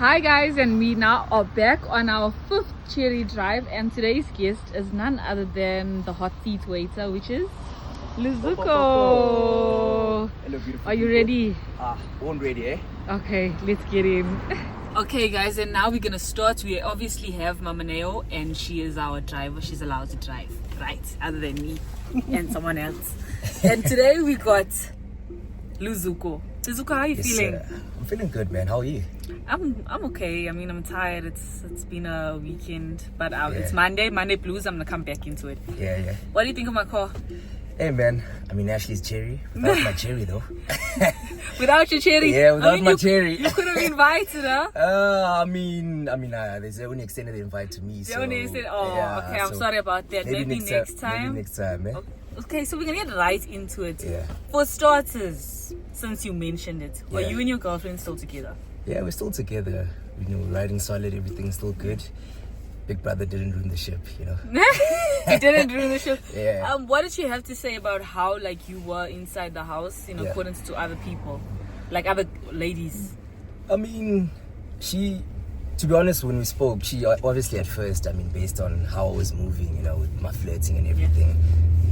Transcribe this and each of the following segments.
Hi guys, and we now are back on our 5th Chery drive, and today's guest is none other than the hot seat waiter, which is Luzuko. Hello, beautiful. Are you ready? Born ready, eh? Okay, let's get in. Okay guys, and now we're gonna start. We obviously have Mama Neo, and she is our driver. She's allowed to drive, right? Other than me and someone else. And today we got Luzuko. Luzuko, how are you feeling? I'm feeling good, man. How are you? I'm okay. I mean, I'm tired. It's been a weekend, but it's Monday blues. I'm gonna come back into it. Yeah. What do you think of my car? Hey, man. I mean, Ashley's Chery. Without my Chery, though. Without your Chery? Yeah, without my Chery. You could have invited her. There's only extended the invite to me. Okay. I'm sorry about that. Maybe next time. Maybe next time, eh? Okay, so we're gonna get right into it. Yeah. For starters, since you mentioned it, were you and your girlfriend still together? Yeah, we're still together. You know, riding solid. Everything's still good. Big brother didn't ruin the ship, you know. He didn't ruin the ship. Yeah. What did she have to say about how you were inside the house in accordance to other people, like other ladies? I mean, to be honest, when we spoke, she obviously at first, based on how I was moving, you know, with my flirting and everything,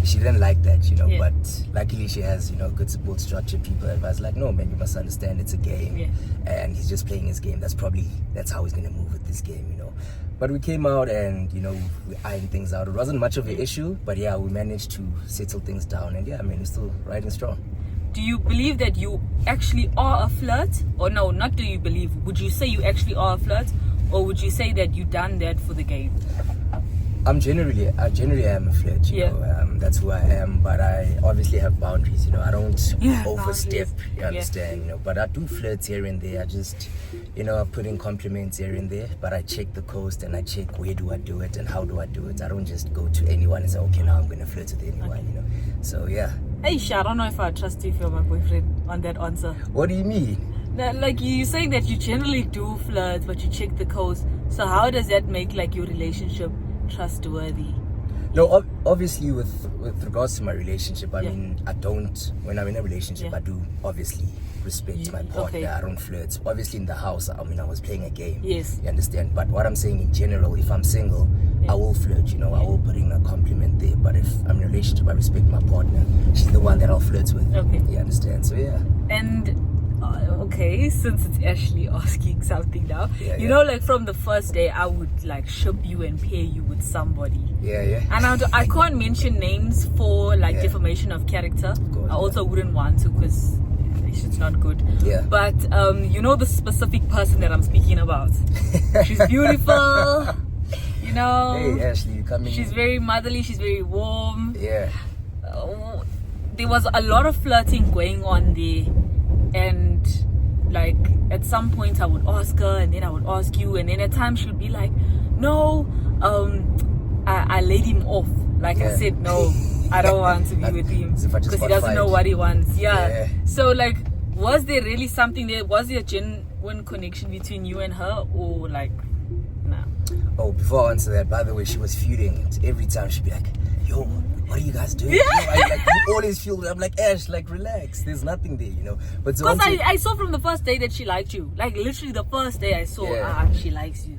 she didn't like that, you know. But luckily she has, good support structure. People advise like, no man, you must understand it's a game, and he's just playing his game. That's how he's gonna move with this game, you know. But we came out and, we ironed things out. It wasn't much of an issue, but we managed to settle things down. And we're still riding strong. Do you believe that you actually are a flirt? Or no, not do you believe. Would you say you actually are a flirt? Or would you say that you done that for the game? I generally am a flirt, you know. That's who I am, but I obviously have boundaries, you know. I don't overstep, you understand, you know. But I do flirt here and there. I just, I put in compliments here and there, but I check the coast and I check where do I do it and how do I do it. I don't just go to anyone and say, okay, now I'm going to flirt with anyone, you know. So, yeah. Hey, I don't know if I trust you if you're my boyfriend on that answer. What do you mean? Like you saying that you generally do flirt, but you check the coast. So how does that make your relationship trustworthy? No, obviously with regards to my relationship, I mean, I don't, when I'm in a relationship, I do obviously respect my partner. Okay. I don't flirt. Obviously in the house, I was playing a game. Yes. You understand? But what I'm saying in general, if I'm single, I will flirt, you know, I will put in a compliment there. But if I'm in a relationship, I respect my partner. She's the one that I'll flirt with. Okay. You understand? So yeah. And okay, since it's Ashley asking something now, from the first day, I would ship you and pair you with somebody. Yeah. And I can't mention names for defamation of character. Of course, I also wouldn't want to because it's not good. Yeah. But the specific person that I'm speaking about. She's beautiful. Hey Ashley, you coming? She's very motherly. She's very warm. Yeah. There was a lot of flirting going on there. And at some point I would ask her, and then I would ask you, and then at times she would be like, no, I laid him off. I said, no, I don't want to be with him because he doesn't know what he wants. So was there really something there? Was there a genuine connection between you and her, or nah? Oh, before I answer that, by the way, she was feuding every time. She'd be like, yo, what are you guys doing? You always feel that. I'm like, Ash, relax. There's nothing there, you know. But because I saw from the first day that she liked you. Literally the first day I saw, she likes you.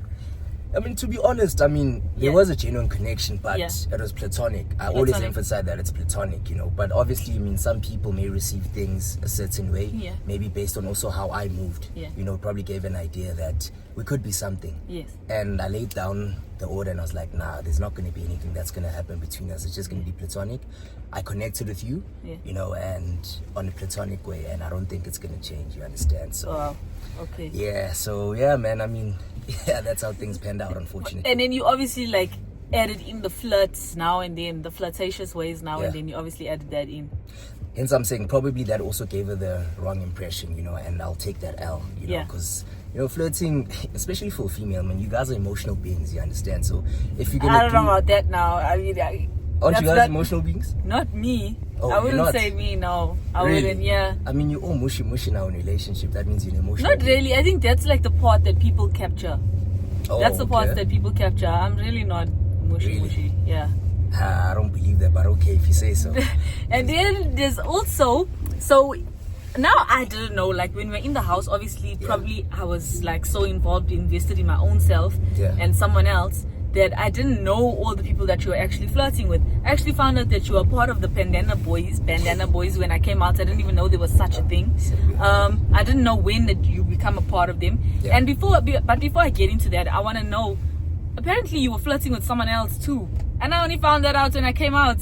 I mean, to be honest, there was a genuine connection, but it was platonic. I always emphasize that it's platonic, you know. But obviously, some people may receive things a certain way, maybe based on also how I moved. You know, probably gave an idea that we could be something. Yes. And I laid down the order and I was like, nah, there's not going to be anything that's going to happen between us. It's just going to be platonic. I connected with you, you know, and on a platonic way, and I don't think it's going to change, you understand? So, wow. Okay. Yeah, so, man, that's how things panned out, unfortunately. And then you obviously added in the flirts now and then, the flirtatious ways now and then you obviously added that in. Hence I'm saying probably that also gave her the wrong impression, you know, and I'll take that L, you know, because, flirting, especially for a female, you guys are emotional beings, you understand? So if you're going to I don't know about that now. Aren't you guys emotional beings? Not me. Oh, I wouldn't say me, no. I wouldn't, yeah. You're all mushy now in a relationship. That means you're emotional. Not really. I think that's the part that people capture. That's the part that people capture. I'm really not mushy. Yeah. I don't believe that, but okay if you say so. And then there's also, now I didn't know. Like when we were in the house, obviously, probably I was like so involved, invested in my own self and someone else, that I didn't know all the people that you were actually flirting with. I actually found out that you were part of the Bandana Boys when I came out. I didn't even know there was such a thing. I didn't know when that you become a part of them. And before I get into that, I want to know, apparently you were flirting with someone else too, and I only found that out when I came out.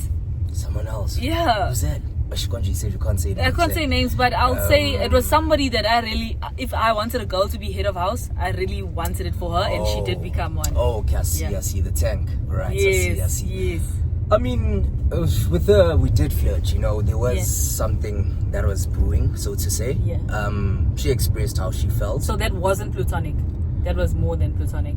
Someone else? Yeah. Who's that? You said you can't say names. I can't say names, but I'll say it was somebody that I really, if I wanted a girl to be head of house, I really wanted it for her, and she did become one. Oh, okay, I see the tank. Right, yes, I see. Yes. I mean, with her, we did flirt, you know. There was something that was brewing, so to say. Yeah. She expressed how she felt. So that wasn't platonic. That was more than platonic.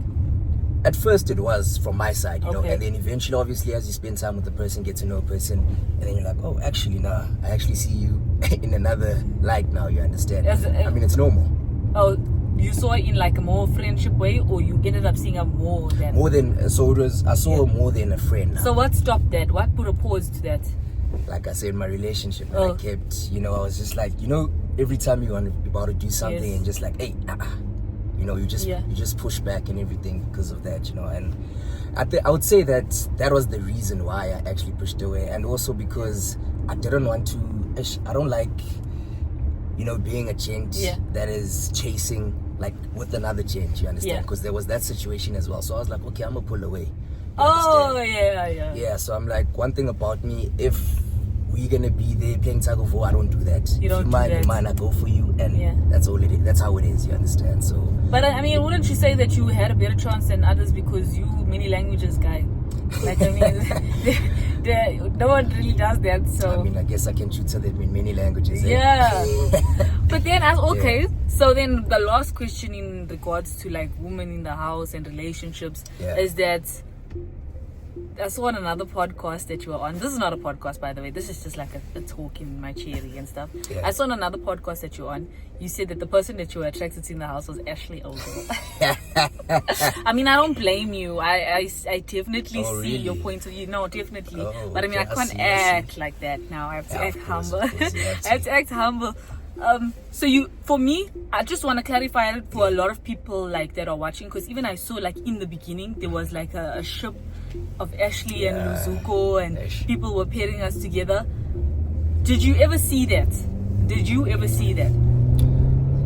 At first it was from my side, you know, and then eventually, obviously, as you spend time with the person, get to know a person, and then you're like, oh, actually, nah, I actually see you in another light now, you understand? I mean, it's normal. Oh, you saw it in like a more friendship way, or you ended up seeing her more than? More than, so it was, I saw her more than a friend now. So what stopped that? What put a pause to that? Like I said, my relationship, I kept, you know, I was just like, you know, every time you're about to do something and just like, hey, you know, you just push back and everything because of that, you know. And I would say that was the reason why I actually pushed away, and also because I didn't want to. I don't like, you know, being a gent that is chasing like with another gent. You understand? Because there was that situation as well. So I was like, okay, I'm gonna pull away. Yeah. So I'm like, one thing about me, if we're gonna be there playing tug of war, I don't do that. You don't do that. Mine, I go for you, and that's all it is. That's how it is. You understand? So. But I mean, wouldn't you say that you had a better chance than others because you many languages guy? Like I mean, no one really does that. So I mean, I guess I can tutor them in many languages. Yeah. But then, so then the last question in regards to like women in the house and relationships is that. I saw on another podcast that you were on. This is not a podcast, by the way. This is just like a talk in my Chery and stuff. I saw on another podcast that you're on. You said that the person that you were attracted to in the house was Ashley older. I mean, I don't blame you. I definitely see your point of view. No, definitely. But I mean, I can't act like that now. I have to act humble. I have to act humble. So for me, I just want to clarify it for a lot of people like that are watching, because even I saw like in the beginning there was like a ship of Ashley and Luzuko, and people were pairing us together. Did you ever see that?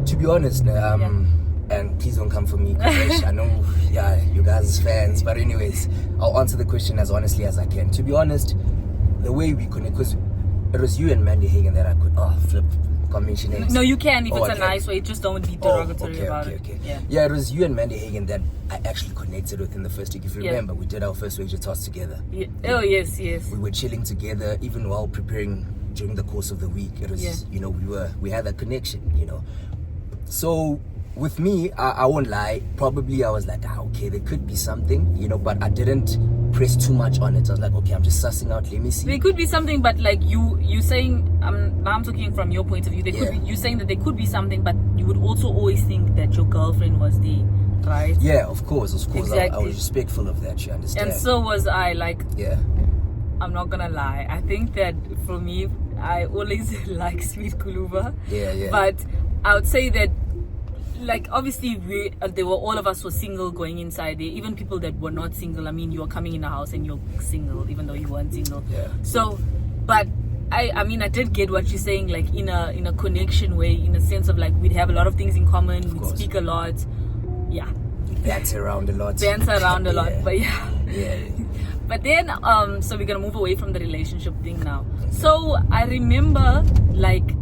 To be honest, and please don't come for me, because I know you guys are fans, but anyways, I'll answer the question as honestly as I can. To be honest, the way we connect, because it was you and Mandy Hagen that I could can't mention names. No, you can if it's a nice way. Just don't be derogatory about it. Yeah, it was you and Mandy Hagen that I actually connected with in the first week. If you remember, we did our first wager toss together. Oh yes. We were chilling together even while preparing during the course of the week. It was you know, we had that connection, you know. So with me, I won't lie, probably I was like, okay, there could be something, you know, but I didn't press too much on it. I was like, okay, I'm just sussing out, let me see. There could be something, but like you saying, now I'm talking from your point of view, you saying that there could be something, but you would also always think that your girlfriend was there, right? Yeah, of course. Exactly. I was respectful of that, you understand? And so was I, like, I'm not gonna lie, I think that for me, I always like Sweet Kuluva. Yeah. But I would say that, like, obviously there were all of us were single going inside there, even people that were not single. I mean, you were coming in the house and you're single even though you weren't single. So, but I mean, I did get what you're saying, like in a connection way, in a sense of like we'd have a lot of things in common, we'd speak a lot. Dance around a lot. But but then so we're gonna move away from the relationship thing now. So I remember like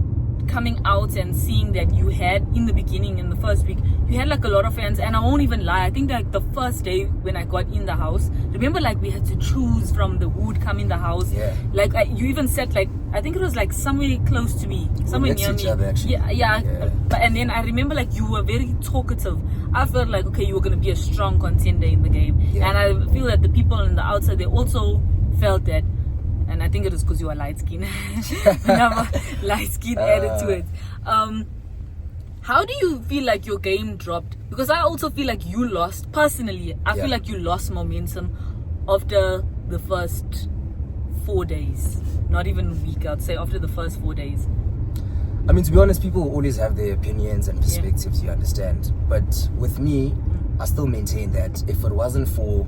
coming out and seeing that you had in the beginning, in the first week, you had like a lot of friends, and I won't even lie, I think like the first day when I got in the house, remember like we had to choose from the who would come in the house. Like you even said like, I think it was like somewhere close to me, somewhere near me. But and then I remember like you were very talkative. I felt like, okay, you were going to be a strong contender in the game, and I feel that the people on the outside, they also felt that. And I think it was because you were light skin. Light skin added to it. How do you feel like your game dropped? Because I also feel like you lost, personally, I feel like you lost momentum after the first 4 days. Not even a week, I'd say after the first 4 days. I mean, to be honest, people always have their opinions and perspectives, you understand. But with me, I still maintain that if it wasn't for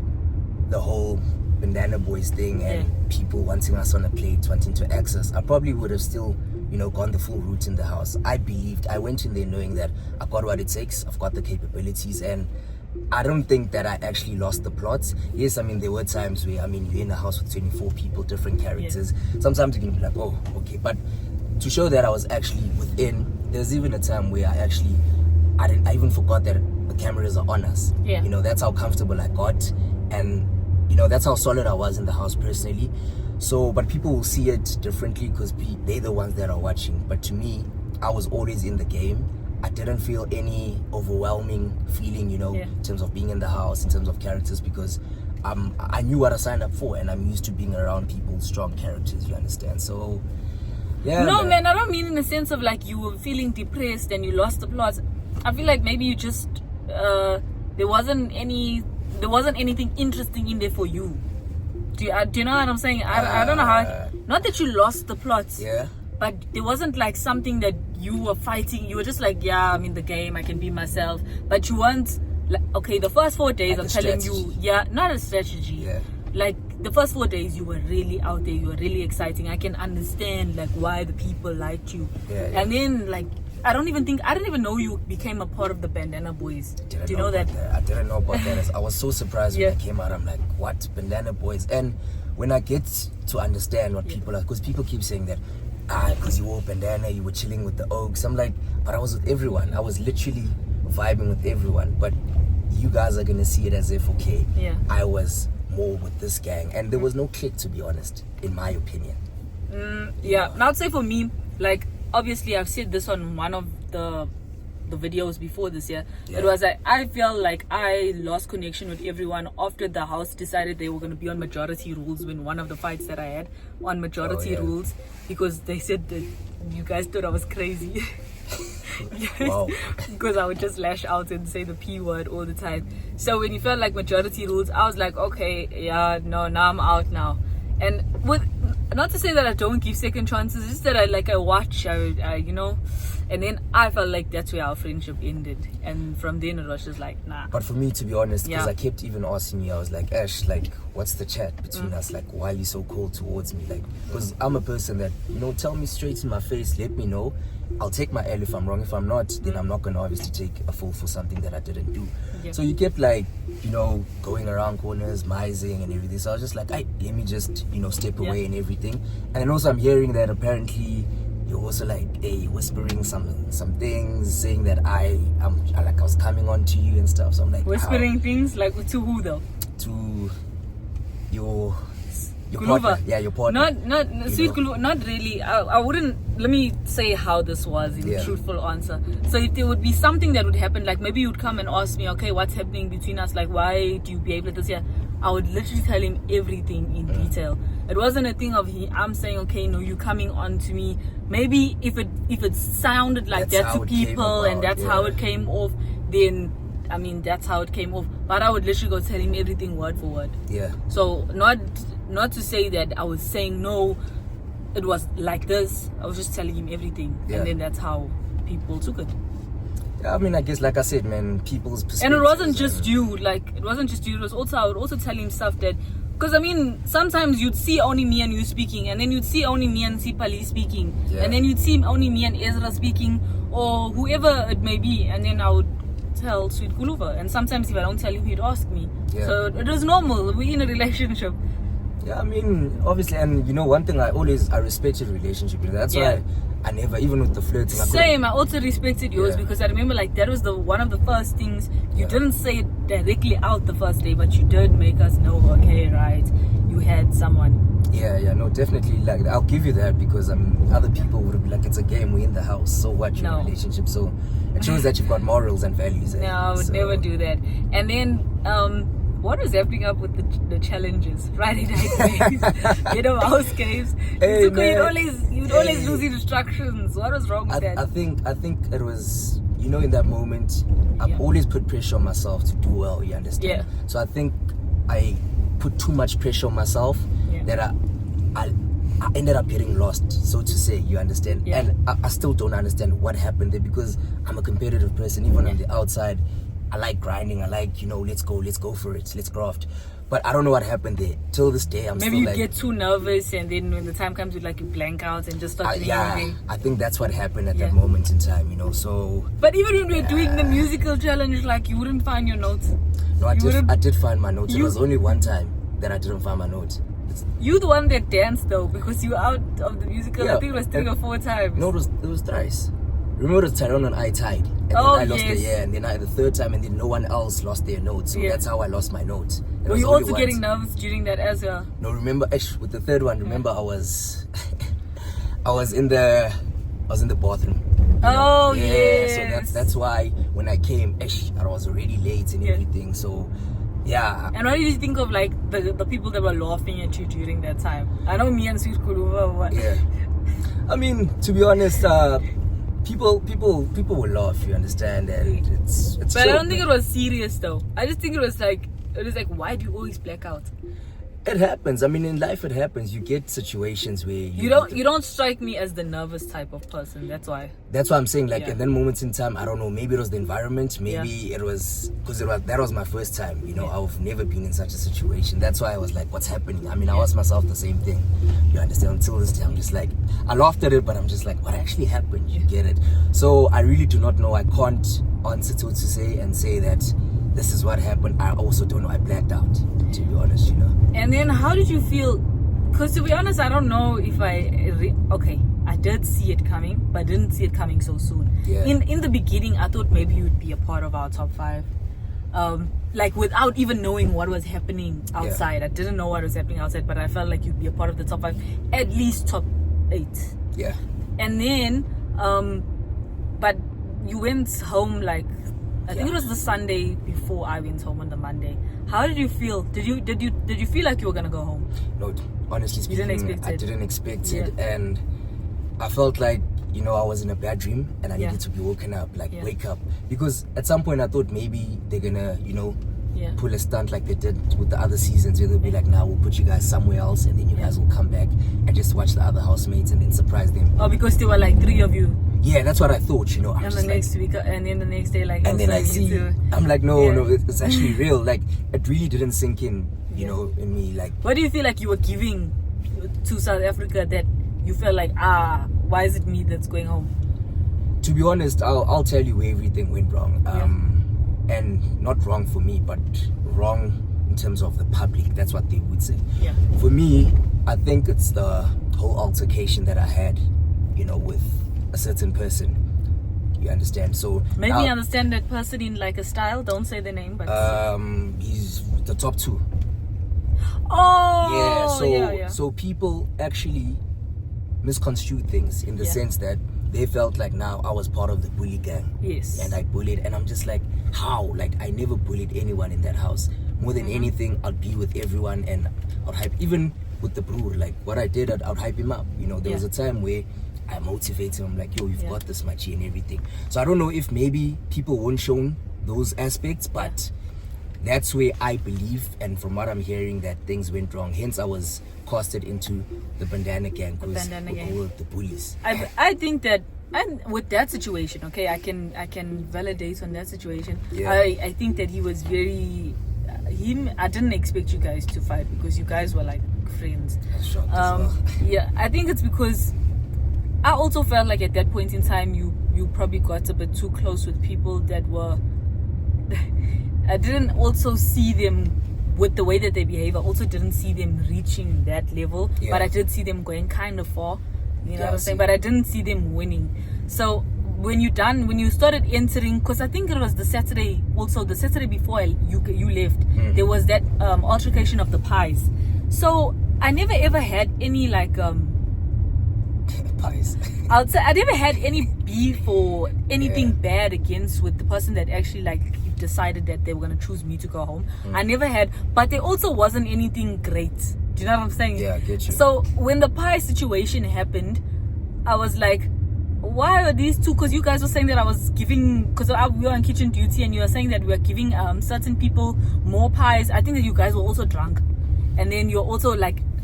the whole Bandana Boys thing and people wanting us on a plate, wanting to access, I probably would have still, you know, gone the full route in the house. I went in there knowing that I've got what it takes, I've got the capabilities, and I don't think that I actually lost the plots. Yes, I mean, there were times where, I mean, you're in a house with 24 people, different characters. Sometimes you can be like, oh, okay. But to show that I was actually within, there's even a time where I even forgot that the cameras are on us. Yeah. You know, that's how comfortable I got. And, you know, that's how solid I was in the house personally. So, but people will see it differently because they're the ones that are watching. But to me, I was always in the game. I didn't feel any overwhelming feeling, you know, in terms of being in the house, in terms of characters, because I knew what I signed up for, and I'm used to being around people, strong characters, you understand? So, yeah. No, man, I don't mean in the sense of like you were feeling depressed and you lost the plot. I feel like maybe you just, there wasn't anything interesting in there for you. Do you know what I'm saying? I don't know how, not that you lost the plot. Yeah. But there wasn't like something that you were fighting. You were just like, yeah, I'm in the game, I can be myself. But you weren't like, okay, the first 4 days, I'm telling you, not a strategy. Yeah. Like the first 4 days, you were really out there. You were really exciting. I can understand like why the people liked you. Yeah. And then like, I didn't even know you became a part of the Bandana Boys. Do you know that? I didn't know about that. I was so surprised when I came out. I'm like, what? Bandana Boys? And when I get to understand what people are, because people keep saying that, because you wore bandana, you were chilling with the Oaks. I'm like, but I was with everyone. I was literally vibing with everyone. But you guys are going to see it as if, okay, I was more with this gang. And there was no click, to be honest, in my opinion. Yeah, and I would say for me, like, obviously I've said this on one of the videos before this year. It was like, I feel like I lost connection with everyone after the house decided they were going to be on majority rules, when one of the fights that I had on majority rules, because they said that you guys thought I was crazy. Wow. Because I would just lash out and say the P word all the time. So when you felt like majority rules, I was like, okay, now I'm out now. And with, not to say that I don't give second chances, it's just that I watch, I you know. And then I felt like that's where our friendship ended. And from then it was just like, nah. But for me, to be honest, because I kept even asking you, I was like, Ash, like, what's the chat between us? Like, why are you so cold towards me? Like, because I'm a person that, you know, tell me straight in my face, let me know. I'll take my L if I'm wrong. If I'm not, then I'm not going to obviously take a fall for something that I didn't do. So you kept like, you know, going around corners, mising and everything. So I was just like, let me just, you know, step away and everything. And then also I'm hearing that apparently you're also like, whispering some things, saying that I was coming on to you and stuff. So I'm like, whispering things like to who though? To your Guluva. partner. Yeah, your partner. Not sweet Guluva. Not really. I wouldn't. Let me say how this was in truthful answer. So if there would be something that would happen, like maybe you'd come and ask me, okay, what's happening between us? Like, why do you behave like this? Yeah, I would literally tell him everything in detail. It wasn't a thing of I'm saying, okay, no, you coming on to me. Maybe if it sounded like that to people and that's how it came off, then I mean that's how it came off. But I would literally go tell him everything word for word. Yeah. So not to say that I was saying no, it was like this. I was just telling him everything, and then that's how people took it. Yeah, I mean, I guess like I said, man, people's perspectives. And it wasn't just you. Like it wasn't just you. It was also I would also tell him stuff that. Because I mean, sometimes you'd see only me and you speaking, and then you'd see only me and Sipali speaking, and then you'd see only me and Ezra speaking, or whoever it may be, and then I would tell Sweet Guluva. And sometimes if I don't tell him, he'd ask me. So it was normal. We're in a relationship. Yeah, I mean, obviously, and you know, one thing I respected relationship. That's why I never, even with the flirting. Same, I also respected yours because I remember like that was one of the first things. You didn't say it directly out the first day, but you did make us know, okay, right, you had someone. Yeah, no, definitely. Like, I'll give you that because other people would be like, it's a game, we're in the house, so what, your relationship? So it shows that you've got morals and values. No, I would never do that. And then, what was happening up with the challenges? Friday night games, you know, house games. Hey, you'd always lose instructions. What was wrong with that? I think it was, you know, in that moment, I've always put pressure on myself to do well. You understand? So I think I put too much pressure on myself that I ended up getting lost, so to say, you understand? Yeah. And I still don't understand what happened there, because I'm a competitive person. Even on the outside, I like grinding. I like, let's go for it. Let's graft. But I don't know what happened there. Till this day, I'm maybe still you like... get too nervous, and then when the time comes, you blank out and just start doing everything. I think that's what happened at that moment in time, so... But even when we were doing the musical challenge, you wouldn't find your notes. No, I did find my notes. It was only one time that I didn't find my notes. You the one that danced though, because you were out of the musical. I think it was 3 or 4 times. No, it was thrice. Remember the Tyrone and I tied, and then I lost and then the third time, and then no one else lost their notes. So that's how I lost my notes. Were you also getting nervous during that as well? No, remember, with the third one, remember I was in the bathroom. Oh So that's why when I came, I was already late and everything. So. Yeah. And what did you think of the people that were laughing at you during that time? I know me and Sweet Kuluva. Yeah. I mean, to be honest, people will laugh, you understand, and it's. But I don't think it was serious though. I just think it was why do you always black out? It happens. I mean, in life it happens. You get situations where you don't strike me as the nervous type of person. That's why. That's why I'm saying, in then moments in time, I don't know. Maybe it was the environment. Maybe it was because that was my first time. I've never been in such a situation. That's why I was like, "What's happening?" I mean, I asked myself the same thing. You understand? Until this day, I'm just like, I laughed at it, but I'm just like, "What actually happened?" You get it? So I really do not know. I can't answer to say and say that this is what happened. I also don't know. I blacked out, to be honest, And then how did you feel? Because to be honest, I don't know if I did see it coming, but I didn't see it coming so soon. Yeah. In the beginning, I thought maybe you would be a part of our top 5. Without even knowing what was happening outside. I didn't know what was happening outside, but I felt like you'd be a part of the top 5, at least top 8. Yeah. And then, but you went home I think it was the Sunday before I went home on the Monday. How did you feel? Did you feel like you were gonna go home? No, honestly speaking, I didn't expect it, and I felt like I was in a bad dream and I needed to be woken up, wake up, because at some point I thought maybe they're gonna pull a stunt like they did with the other seasons, where they'll be like, "Now we'll put you guys somewhere else, and then you guys will come back and just watch the other housemates and then surprise them." Oh, because there were 3 of you. Yeah, that's what I thought, And the next week, and then the next day, and then I see, I'm like, no, it's actually real. It really didn't sink in, in me. What do you feel like you were giving to South Africa that you felt like, why is it me that's going home? To be honest, I'll tell you where everything went wrong. And not wrong for me, but wrong in terms of the public. That's what they would say. Yeah. For me, I think it's the whole altercation that I had, with a certain person. You understand? So maybe understand that person in a style. Don't say the name, but he's the top 2. Oh, So people actually misconstrued things in the sense that they felt like now I was part of the bully gang. Yes. And I bullied, and I'm just like, how? I never bullied anyone in that house. More than anything, I'd be with everyone, and I'd hype, even with the brewer, what I did, I'd hype him up. There was a time where I motivated him, like, "Yo, you've got this, my G," and everything. So I don't know if maybe people weren't shown those aspects, but that's where I believe, and from what I'm hearing, that things went wrong. Hence, I was casted into the bandana gang, because all of the bullies. I think that, and with that situation, okay, I can validate on that situation. Yeah. I think that he was very I didn't expect you guys to fight, because you guys were friends. Shocked as well. Yeah, I think it's because I also felt like at that point in time you probably got a bit too close with people that were I didn't also see them with the way that they behave. I also didn't see them reaching that level, but I did see them going kind of far, you know what I'm saying, but I didn't see them winning. So when you started entering, because I think it was the Saturday before you left, there was that altercation of the pies. So I never ever had any pies. I'll say I never had any beef or anything bad with the person that actually decided that they were going to choose me to go home. I never had, but there also wasn't anything great. Do you know what I'm saying? Yeah, I get you. So when the pie situation happened, I was like, why are these two? Because you guys were saying that I was giving, because we were on kitchen duty, and you were saying that we were giving certain people more pies. I think that you guys were also drunk, and then you're also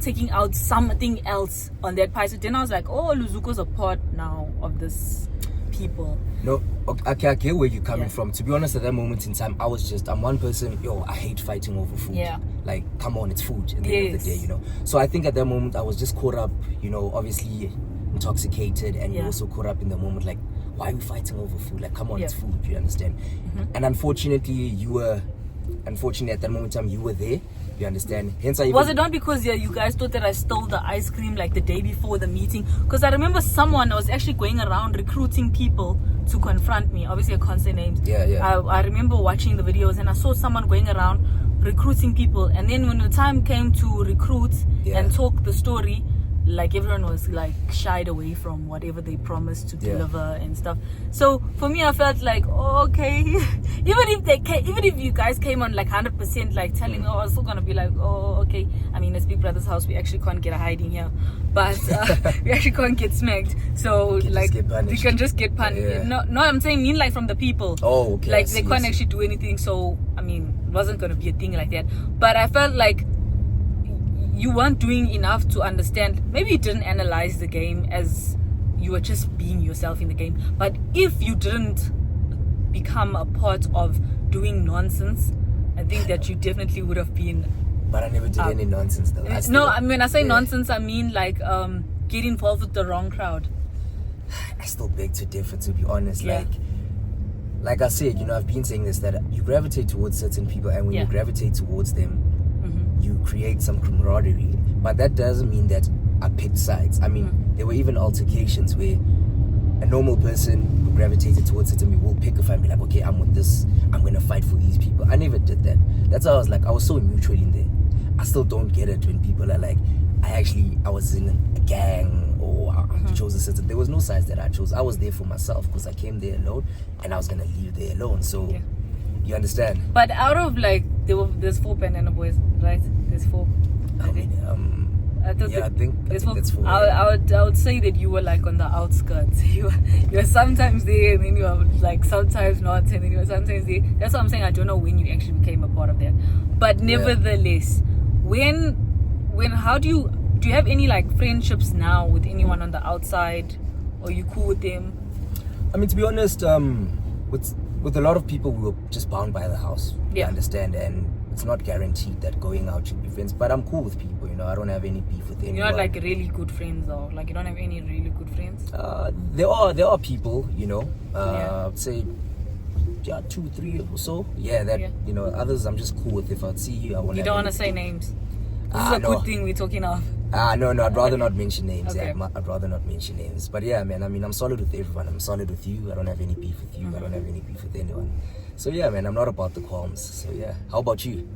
taking out something else on that pie. So then I was like, oh, Luzuko's a part now of this people. No, okay, I get where you're coming from. To be honest, at that moment in time, I'm one person, I hate fighting over food. Yeah. Like, come on, it's food at the end of the day, So I think at that moment, I was just caught up, obviously intoxicated, and you're also caught up in the moment, like, why are we fighting over food? Like, come on, it's food, you understand? And unfortunately, at that moment in time, you were there. You understand? Hence, was it not because you guys thought that I stole the ice cream like the day before the meeting? Because I remember someone was actually going around recruiting people to confront me. Obviously, I can't say names. I remember watching the videos and I saw someone going around recruiting people. And then when the time came to recruit and talk the story, like everyone was like shied away from whatever they promised to deliver and stuff. So for me, I felt like, okay, even if you guys came on like 100% like telling me, I was still gonna be like, okay. I mean, it's Big Brother's house, we actually can't get a hiding here, but we actually can't get smacked. So we can just get punished. No, I'm saying like from the people. Oh, okay. Like they can't actually do anything. So I mean, it wasn't gonna be a thing like that. But I felt like you weren't doing enough to understand. Maybe you didn't analyze the game as you were just being yourself in the game. But if you didn't become a part of doing nonsense, I think that you definitely would have been. But I never did any nonsense though. When I say nonsense, I mean like get involved with the wrong crowd. I still beg to differ, to be honest. Like I said, I've been saying this, that you gravitate towards certain people, and when you gravitate towards them, you create some camaraderie. But that doesn't mean that I picked sides. I mean, there were even altercations where a normal person who gravitated towards certain people will pick a fight and be like, okay, I'm with this, I'm gonna fight for these people. I never did that. That's how I was like, I was so neutral in there. I still don't get it when people are like, I was in a gang, or I chose a certain. There was no sides that I chose. I was there for myself because I came there alone and I was gonna leave there alone. So you understand? But out of like there's 4 Banana Boys, right? There's 4. I think that's 4. I would say that you were like on the outskirts. You were sometimes there, and then you were like sometimes not, and then you were sometimes there. That's what I'm saying. I don't know when you actually became a part of that, but nevertheless, how do you have any like friendships now with anyone on the outside, or you cool with them? I mean, to be honest, with a lot of people, we were just bound by the house. You understand? And it's not guaranteed that going out should be friends. But I'm cool with people, I don't have any beef with anyone. You're not like really good friends, or like you don't have any really good friends? There are people, I'd say 2, 3 or so. Others I'm just cool with. If I'd see you, I won't. You don't want to say names. This is a good thing we're talking of. No, I'd rather not mention names. Okay. I'd rather not mention names. But yeah, man, I mean, I'm solid with everyone. I'm solid with you. I don't have any beef with you. I don't have any beef with anyone. So yeah, man, I'm not about the qualms. So yeah, how about you?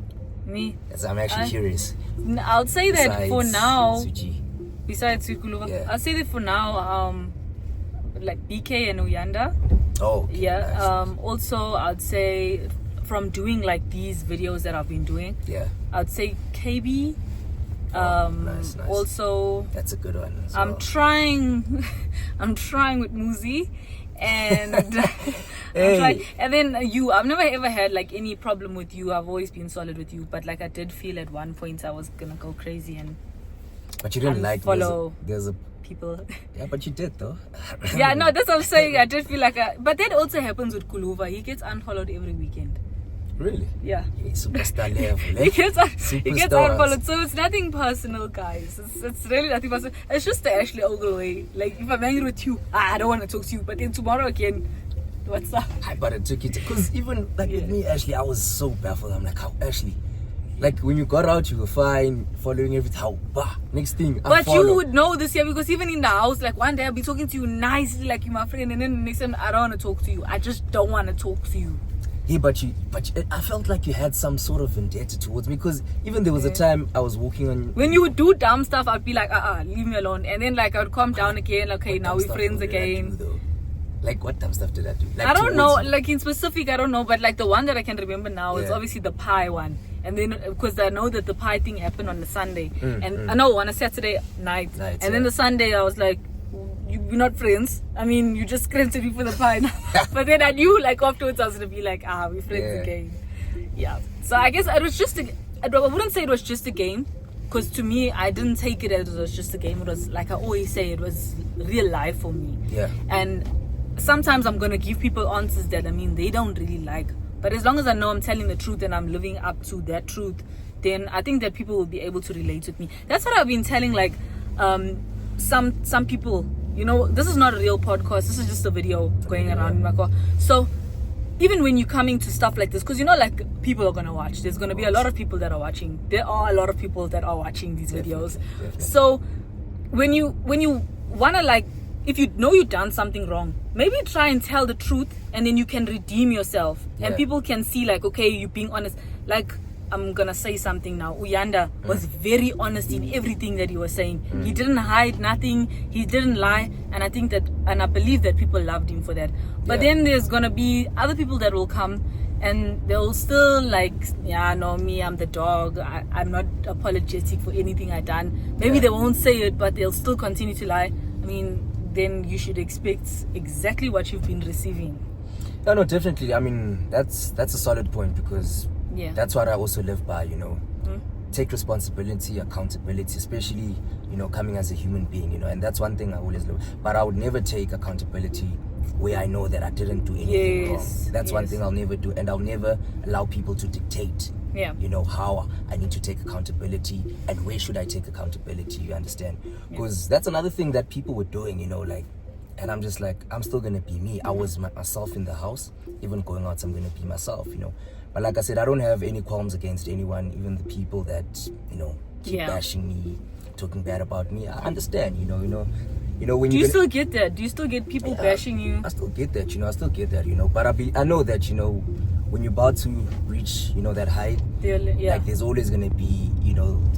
Me? Yes, I'm actually curious. I'll say that Besides for now, Suji. Besides Sukuluva, I'll say that for now, like BK and Uyanda. Oh, okay, nice. Also, I'd say from doing like these videos that I've been doing, I'd say KB. Nice. Also, that's a good one. I'm trying with Muzi, and and then you. I've never ever had like any problem with you. I've always been solid with you, but like I did feel at one point I was gonna go crazy and. But you didn't like follow. There's a people. Yeah, but you did though. Yeah, no, that's what I'm saying. I did feel like but that also happens with Kuluva. He gets unfollowed every weekend. Really? Yeah. Superstar level. He gets unfollowed. So it's nothing personal, guys. It's really nothing personal. It's just the Ashley Ogle way. Like if I'm angry with you, I don't want to talk to you. But then tomorrow again, what's up? But it took it because even like with me, Ashley, I was so baffled. I'm like, how Ashley? Like when you got out, you were fine, following everything. How? Bah. Next thing, but you would know this year because even in the house, like one day I'll be talking to you nicely, like you're my friend, and then the next time I don't want to talk to you. I just don't want to talk to you. Yeah, but I felt like you had some sort of vendetta towards me because even there was a time I was walking on. When you would do dumb stuff, I'd be like, leave me alone, and then like I would calm down again. Okay, now we're friends again. Like what dumb stuff did I do? Like, I don't know, like in specific, I don't know, but like the one that I can remember now is obviously the pie one. And then, because I know that the pie thing happened on the Sunday. I know on a Saturday night. And then the Sunday, I was like, we're not friends. I mean, you just granted me for the pie now. But then I knew, like, afterwards, I was going to be like, we're friends again. Yeah. So I guess it was just I wouldn't say it was just a game. Because to me, I didn't take it as it was just a game. It was, like I always say, it was real life for me. Yeah. And sometimes I'm going to give people answers that, they don't really like. But as long as I know I'm telling the truth and I'm living up to that truth, then I think that people will be able to relate with me. That's what I've been telling, like, some people, this is not a real podcast. This is just a video going around in my car. So even when you're coming to stuff like this, because like people are going to watch, there's going to be a lot of people that are watching. There are a lot of people that are watching these videos. Definitely. So when you want to, like, if you know you've done something wrong, maybe try and tell the truth, and then you can redeem yourself. And people can see, like, okay, you're being honest. Like, I'm gonna say something now. Uyanda was very honest in everything that he was saying. He didn't hide nothing. He didn't lie. And I think that, and I believe that people loved him for that. But then there's gonna be other people that will come and they'll still, like, me, I'm the dog. I'm not apologetic for anything I done. Maybe they won't say it, but they'll still continue to lie. Then you should expect exactly what you've been receiving. No, definitely. That's a solid point, because that's what I also live by, Take responsibility, accountability, especially, coming as a human being, and that's one thing I always love. But I would never take accountability where I know that I didn't do anything wrong. That's one thing I'll never do, and I'll never allow people to dictate, how I need to take accountability and where should I take accountability, you understand? Because that's another thing that people were doing, and I'm just like, I'm still going to be me. I was myself in the house. Even going out, I'm going to be myself, But like I said, I don't have any qualms against anyone, even the people that, keep bashing me, talking bad about me. I understand, when Do you still get that? Do you still get people bashing you? I still get that, I still get that, But I know that, when you're about to reach, that height, like there's always going to be,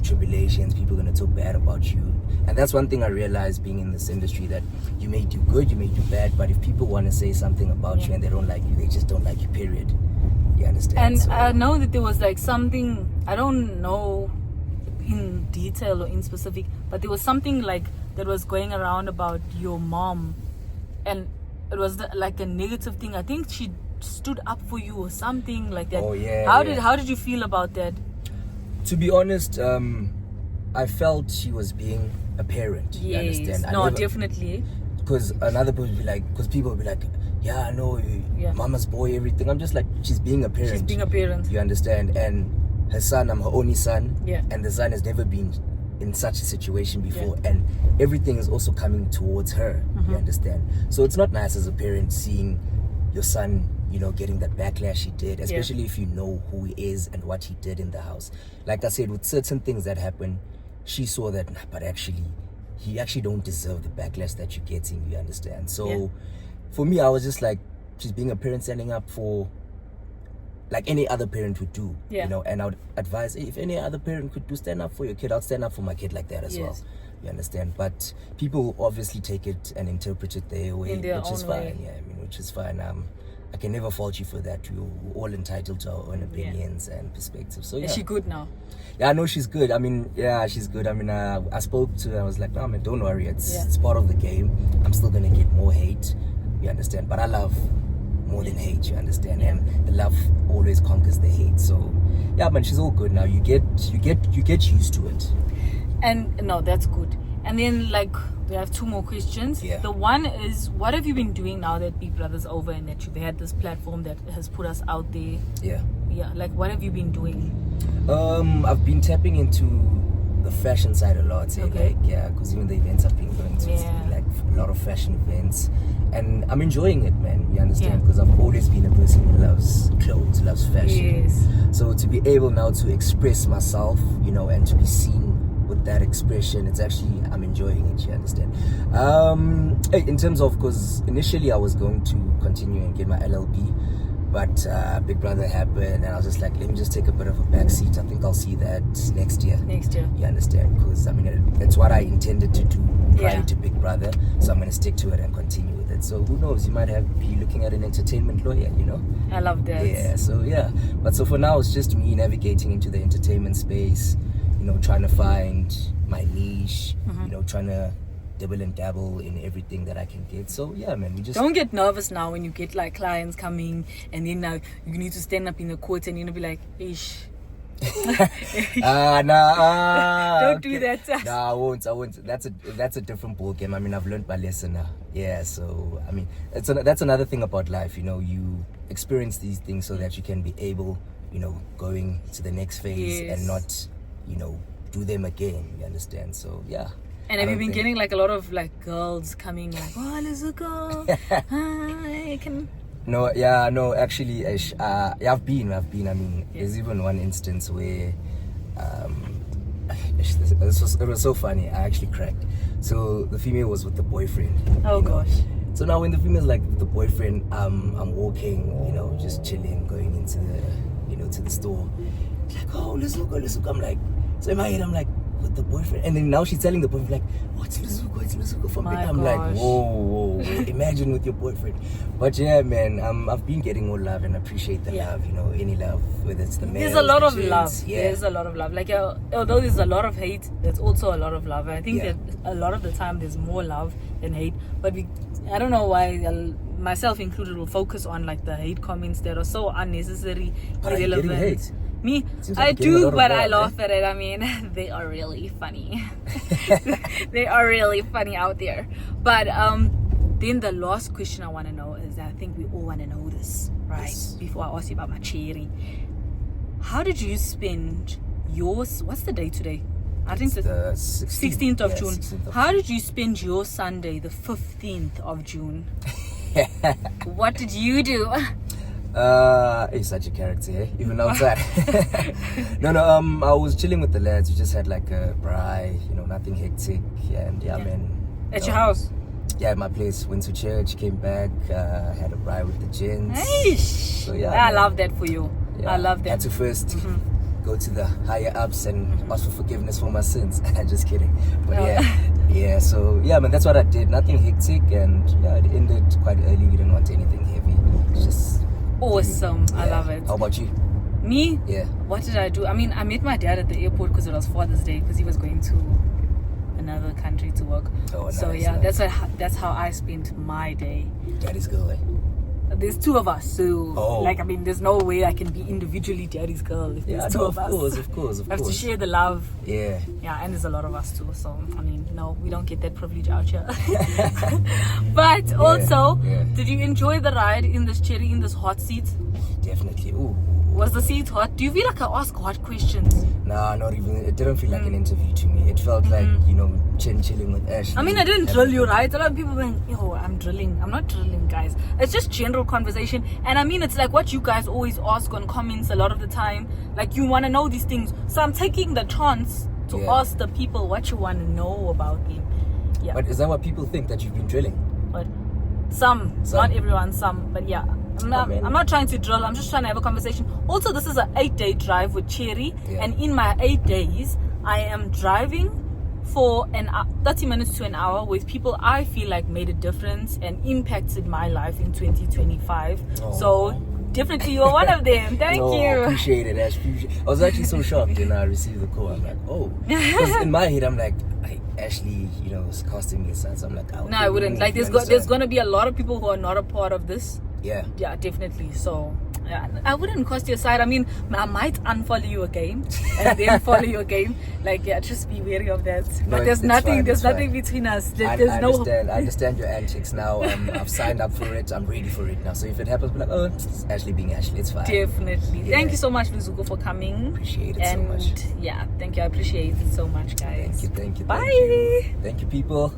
tribulations, people going to talk bad about you. And that's one thing I realized being in this industry, that you may do good, you may do bad, but if people want to say something about you and they don't like you, they just don't like you, period. You understand? And I know that there was like something, I don't know in detail or in specific, but there was something like that was going around about your mom, and it was like a negative thing. I think she stood up for you or something like that. Oh yeah. How did you feel about that? To be honest, I felt she was being a parent. You understand? Definitely. Because people would be like, yeah, I know, mama's boy, everything. I'm just like, she's being a parent. She's being a parent. You understand? And her son, I'm her only son. Yeah. And the son has never been in such a situation before. Yeah. And everything is also coming towards her. You understand? So it's not nice as a parent seeing your son, getting that backlash he did, especially if you know who he is and what he did in the house. Like I said, with certain things that happen, she saw that, but actually, he actually don't deserve the backlash that you're getting, you understand? So for me, I was just like, she's being a parent, standing up for, like any other parent would do, and I would advise, if any other parent could do, stand up for your kid, I'll stand up for my kid like that as well. You understand? But people obviously take it and interpret it their way, which is fine. Which is fine. I can never fault you for that. We're all entitled to our own opinions and perspectives. So Is she good now? Yeah, I know she's good. She's good. I spoke to her. I was like, no, man, don't worry. It's part of the game. I'm still gonna get more hate. You understand? But I love more than hate. You understand? And the love always conquers the hate. So yeah, man, she's all good now. You get used to it. And no, that's good. And then, like, we have two more questions. The one is, what have you been doing now that Big Brother's over and that you've had this platform that has put us out there? Like, what have you been doing? I've been tapping into the fashion side a lot. Because even the events I've been going to, like a lot of fashion events, and I'm enjoying it, man. You understand? Because I've always been a person who loves clothes, loves fashion. So to be able now to express myself, and to be seen with that expression, it's actually, I'm enjoying it, you understand? In terms of, because initially I was going to continue and get my LLB, but Big Brother happened, and I was just like, let me just take a bit of a back seat. I think I'll see that next year. You understand? Because it's what I intended to do prior to Big Brother, so I'm going to stick to it and continue with it. So who knows, you might be looking at an entertainment lawyer, I love that. But so for now, it's just me navigating into the entertainment space, trying to find my niche, trying to dibble and dabble in everything that I can get. So yeah, man, we just don't get nervous now when you get like clients coming, and then now you need to stand up in the court and be like, ish, Don't do that. Nah, I won't. That's a different ball game. I mean, I've learned my lesson now. Yeah, so I mean, that's another thing about life. You know, you experience these things so that you can be able, you know, going to the next phase and not, you know, do them again. You understand? So yeah. And have you been getting like a lot of like girls coming like, oh, let's go. I can. No, actually, I've been. I mean, there's even one instance where it was so funny. I actually cracked. So the female was with the boyfriend. Oh gosh. So now when the female's like with the boyfriend, I'm walking, you know, just chilling, going into the, you know, to the store. She's like, oh, let's look. I'm like, so in my head, I'm like, with the boyfriend, and then now she's telling the boyfriend like, oh, it's Luzuko from Big. I'm like, whoa, imagine with your boyfriend. But yeah, man, I've been getting more love and appreciate the love, you know, any love, whether it's the male. There's a lot of love. Yeah. There's a lot of love. Like, although there's a lot of hate, there's also a lot of love. And I think that a lot of the time there's more love than hate. But I don't know why, myself included, will focus on like the hate comments that are so unnecessary, irrelevant. Hate? Me, I do, but I laugh at it. I mean, they are really funny. They are really funny out there. But then the last question I want to know is, I think we all want to know this, right? Yes. Before I ask you about my Chery. How did you spend what's the day today? I think it's the 16th of June. 16th of How did you spend your Sunday, the 15th of June? What did you do? He's such a character, eh? Even outside. No, I was chilling with the lads. We just had like a braai, you know, nothing hectic. And man. At your house? Yeah, at my place. Went to church, came back, had a braai with the gents. Eish. So yeah, I love that for you. Yeah, I love that. Had to first go to the higher ups and ask for forgiveness for my sins. Just kidding. But so yeah, man, that's what I did. Nothing hectic, and yeah, it ended quite early. We didn't want anything heavy. Just awesome. I love it. How about you? Me? Yeah. What did I do? I mean, I met my dad at the airport because it was Father's Day, because he was going to another country to work. Oh, so nice, yeah, nice. that's how I spent my day. Daddy's girl, eh? There's two of us, so like, I mean, there's no way I can be individually daddy's girl if there's two of us. Of course. I have to share the love. Yeah, and there's a lot of us too, so I mean, no, we don't get that privilege out here. But also, did you enjoy the ride in this Chery, in this hot seat? Definitely. Ooh. Was the seat hot? Do you feel like I ask hot questions? Nah, not even. It didn't feel like an interview to me. It felt like, you know, chilling with Ashley. I mean, I didn't drill you, right? A lot of people going, yo, I'm drilling. I'm not drilling, guys. It's just general conversation. And I mean, it's like what you guys always ask on comments a lot of the time. Like, you want to know these things. So I'm taking the chance to ask the people what you want to know about them. Yeah. But is that what people think, that you've been drilling? But some. Not everyone, some. But yeah. I'm not trying to drill. I'm just trying to have a conversation. Also, this is an 8-day drive with Chery, and in my 8 days, I am driving for 30 minutes to an hour with people I feel like made a difference and impacted my life in 2025. So definitely you're one of them. Thank you. I appreciate it, Ash. I was actually so shocked when I received the call. I'm like, because in my head, I'm like, Ashley, you know, was casting me aside. So I'm like, no, I wouldn't. Like, there's going to be a lot of people who are not a part of this. Yeah, definitely. So I wouldn't cast you aside. I mean, I might unfollow you again and then follow you again. Like, just be wary of that. But there's nothing between us. I understand your antics now. I've signed up for it. I'm ready for it now. So if it happens, be like, it's Ashley being Ashley. It's fine. Definitely. Yeah. Thank you so much, Luzuko, for coming. Appreciate it so much. Yeah, thank you. I appreciate it so much, guys. Thank you. Bye. Thank you, people.